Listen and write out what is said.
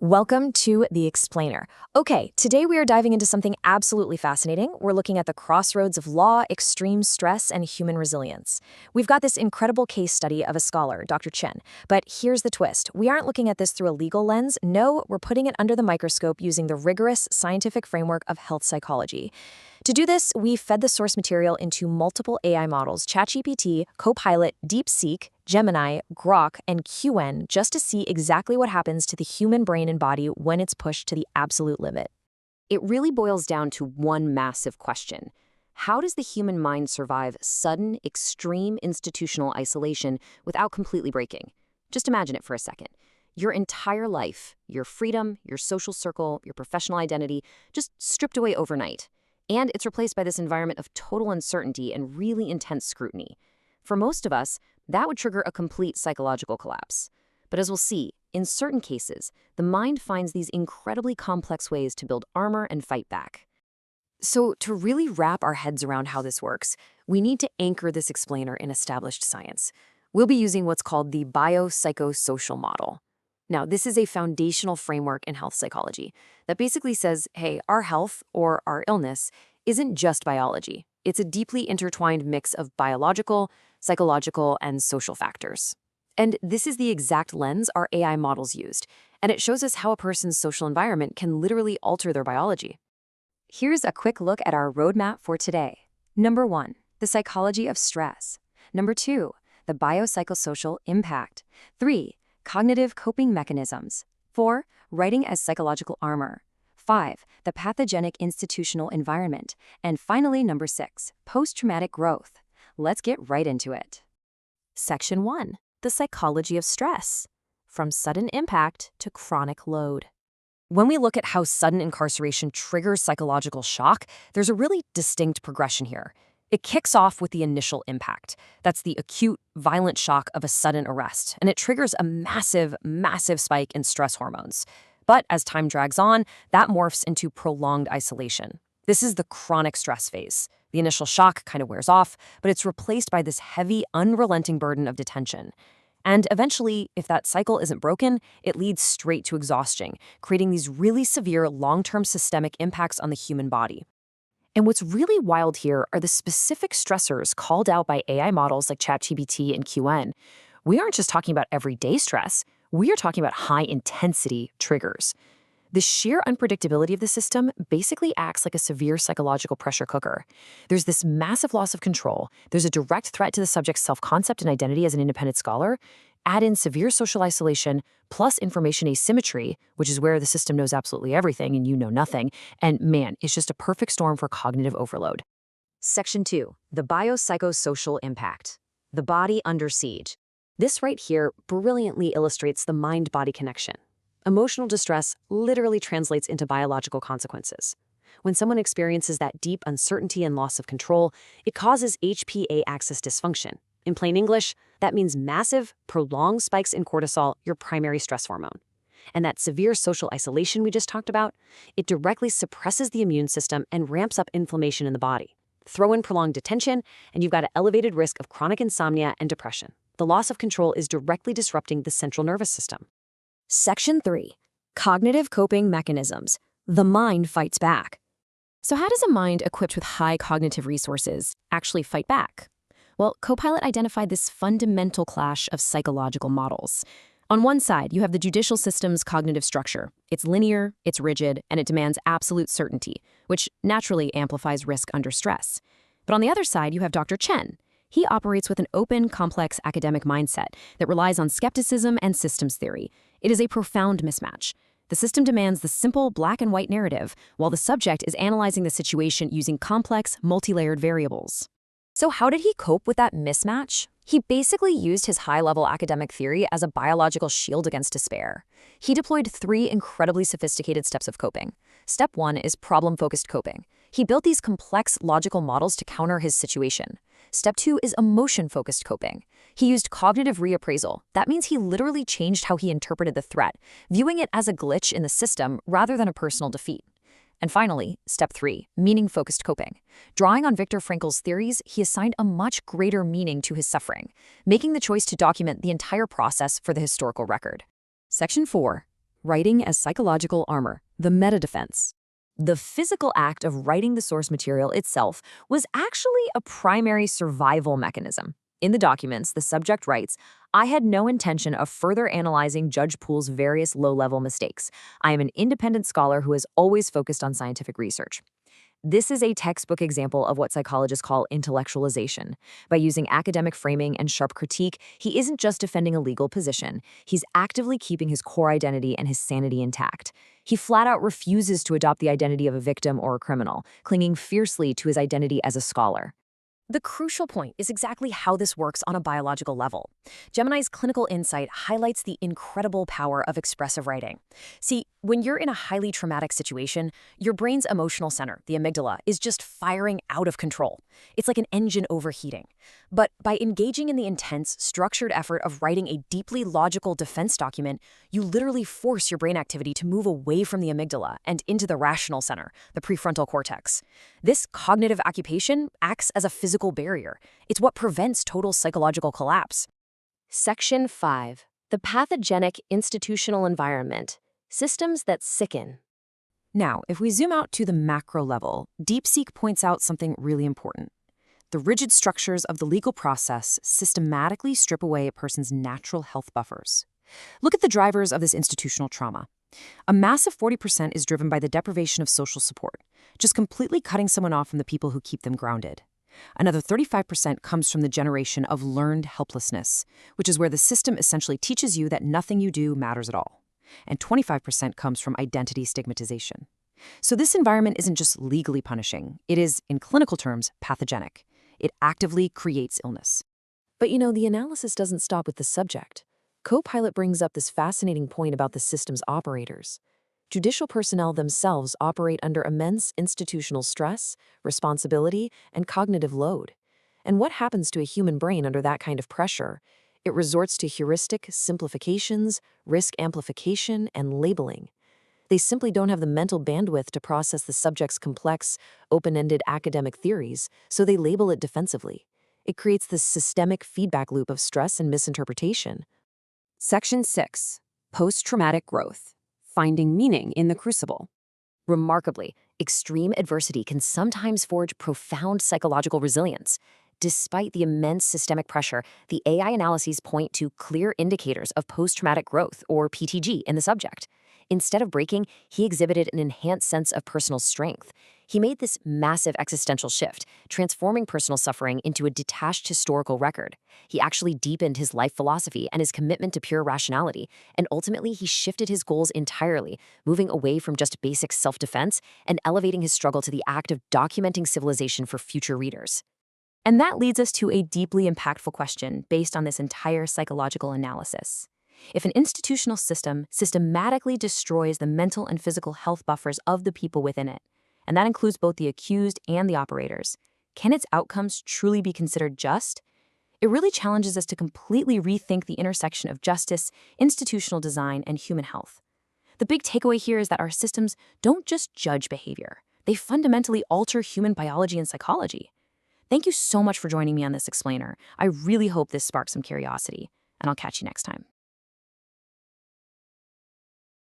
Welcome to The Explainer. Okay, today we are diving into something absolutely fascinating. We're looking at the crossroads of law, extreme stress, and human resilience. We've got this incredible case study of a scholar, Dr. Chen. But here's the twist. We aren't looking at this through a legal lens. No, we're putting it under the microscope using the rigorous scientific framework of health psychology. To do this, we fed the source material into multiple AI models, ChatGPT, Copilot, DeepSeek, Gemini, Grok, and QN, just to see exactly what happens to the human brain and body when it's pushed to the absolute limit. It really boils down to one massive question. How does the human mind survive sudden, extreme institutional isolation without completely breaking? Just imagine it for a second. Your entire life, your freedom, your social circle, your professional identity, just stripped away overnight. And it's replaced by this environment of total uncertainty and really intense scrutiny. For most of us, that would trigger a complete psychological collapse. But as we'll see, in certain cases, the mind finds these incredibly complex ways to build armor and fight back. So to really wrap our heads around how this works, we need to anchor this explainer in established science. We'll be using what's called the Biopsychosocial model. Now, this is a foundational framework in health psychology that basically says, hey, our health or our illness isn't just biology. It's a deeply intertwined mix of biological, psychological, and social factors. And this is the exact lens our AI models used, and it shows us how a person's social environment can literally alter their biology. Here's a quick look at our roadmap for today. Number 1, the psychology of stress. Number 2, the biopsychosocial impact. 3, cognitive coping mechanisms. 4, writing as psychological armor. 5, the pathogenic institutional environment. And finally, number 6, post-traumatic growth. Let's get right into it. Section 1, the psychology of stress, from sudden impact to chronic load. When we look at how sudden incarceration triggers psychological shock, there's a really distinct progression here. It kicks off with the initial impact. That's the acute, violent shock of a sudden arrest, and it triggers a massive, massive spike in stress hormones. But as time drags on, that morphs into prolonged isolation. This is the chronic stress phase. The initial shock kind of wears off, but it's replaced by this heavy, unrelenting burden of detention. And eventually, if that cycle isn't broken, it leads straight to exhaustion, creating these really severe long-term systemic impacts on the human body. And what's really wild here are the specific stressors called out by AI models like ChatGPT and QN. We aren't just talking about everyday stress, we are talking about high-intensity triggers. The sheer unpredictability of the system basically acts like a severe psychological pressure cooker. There's this massive loss of control, there's a direct threat to the subject's self-concept and identity as an independent scholar, add in severe social isolation, plus information asymmetry, which is where the system knows absolutely everything and you know nothing, and man, it's just a perfect storm for cognitive overload. Section 2, the biopsychosocial impact. The body under siege. This right here brilliantly illustrates the mind-body connection. Emotional distress literally translates into biological consequences. When someone experiences that deep uncertainty and loss of control, it causes HPA axis dysfunction. In plain English, that means massive, prolonged spikes in cortisol, your primary stress hormone. And that severe social isolation we just talked about, it directly suppresses the immune system and ramps up inflammation in the body. Throw in prolonged detention, and you've got an elevated risk of chronic insomnia and depression. The loss of control is directly disrupting the central nervous system. Section 3, cognitive coping mechanisms. The mind fights back. So how does a mind equipped with high cognitive resources actually fight back? Well, Copilot identified this fundamental clash of psychological models. On one side, you have the judicial system's cognitive structure. It's linear, it's rigid, and it demands absolute certainty, which naturally amplifies risk under stress. But on the other side, you have Dr. Chen. He operates with an open, complex academic mindset that relies on skepticism and systems theory. It is a profound mismatch. The system demands the simple black and white narrative, while the subject is analyzing the situation using complex, multi-layered variables. So how did he cope with that mismatch? He basically used his high-level academic theory as a biological shield against despair. He deployed 3 incredibly sophisticated steps of coping. Step 1 is problem-focused coping. He built these complex logical models to counter his situation. Step 2 is emotion-focused coping. He used cognitive reappraisal. That means he literally changed how he interpreted the threat, viewing it as a glitch in the system rather than a personal defeat. And finally, step 3, meaning-focused coping. Drawing on Viktor Frankl's theories, he assigned a much greater meaning to his suffering, making the choice to document the entire process for the historical record. Section 4, writing as psychological armor, the meta-defense. The physical act of writing the source material itself was actually a primary survival mechanism. In the documents, the subject writes, "I had no intention of further analyzing Judge Poole's various low-level mistakes. I am an independent scholar who has always focused on scientific research." This is a textbook example of what psychologists call intellectualization. By using academic framing and sharp critique, he isn't just defending a legal position, he's actively keeping his core identity and his sanity intact. He flat out refuses to adopt the identity of a victim or a criminal, clinging fiercely to his identity as a scholar. The crucial point is exactly how this works on a biological level. Gemini's clinical insight highlights the incredible power of expressive writing. See, when you're in a highly traumatic situation, your brain's emotional center, the amygdala, is just firing out of control. It's like an engine overheating. But by engaging in the intense, structured effort of writing a deeply logical defense document, you literally force your brain activity to move away from the amygdala and into the rational center, the prefrontal cortex. This cognitive occupation acts as a physical barrier. It's what prevents total psychological collapse. Section 5. The Pathogenic Institutional Environment. Systems that sicken. Now, if we zoom out to the macro level, DeepSeek points out something really important. The rigid structures of the legal process systematically strip away a person's natural health buffers. Look at the drivers of this institutional trauma. A massive 40% is driven by the deprivation of social support, just completely cutting someone off from the people who keep them grounded. Another 35% comes from the generation of learned helplessness, which is where the system essentially teaches you that nothing you do matters at all. And 25% comes from identity stigmatization. So this environment isn't just legally punishing, it is, in clinical terms, pathogenic. It actively creates illness. But the analysis doesn't stop with the subject. Copilot brings up this fascinating point about the system's operators. Judicial personnel themselves operate under immense institutional stress, responsibility, and cognitive load. And what happens to a human brain under that kind of pressure? It resorts to heuristic simplifications, risk amplification, and labeling. They simply don't have the mental bandwidth to process the subject's complex, open-ended academic theories, so they label it defensively. It creates this systemic feedback loop of stress and misinterpretation. Section 6. Post-traumatic growth. Finding meaning in the crucible. Remarkably, extreme adversity can sometimes forge profound psychological resilience. Despite the immense systemic pressure, the AI analyses point to clear indicators of post-traumatic growth, or PTG, in the subject. Instead of breaking, he exhibited an enhanced sense of personal strength. He made this massive existential shift, transforming personal suffering into a detached historical record. He actually deepened his life philosophy and his commitment to pure rationality, and ultimately he shifted his goals entirely, moving away from just basic self-defense and elevating his struggle to the act of documenting civilization for future readers. And that leads us to a deeply impactful question based on this entire psychological analysis. If an institutional system systematically destroys the mental and physical health buffers of the people within it, and that includes both the accused and the operators, can its outcomes truly be considered just? It really challenges us to completely rethink the intersection of justice, institutional design, and human health. The big takeaway here is that our systems don't just judge behavior. They fundamentally alter human biology and psychology. Thank you so much for joining me on this explainer. I really hope this sparks some curiosity, and I'll catch you next time.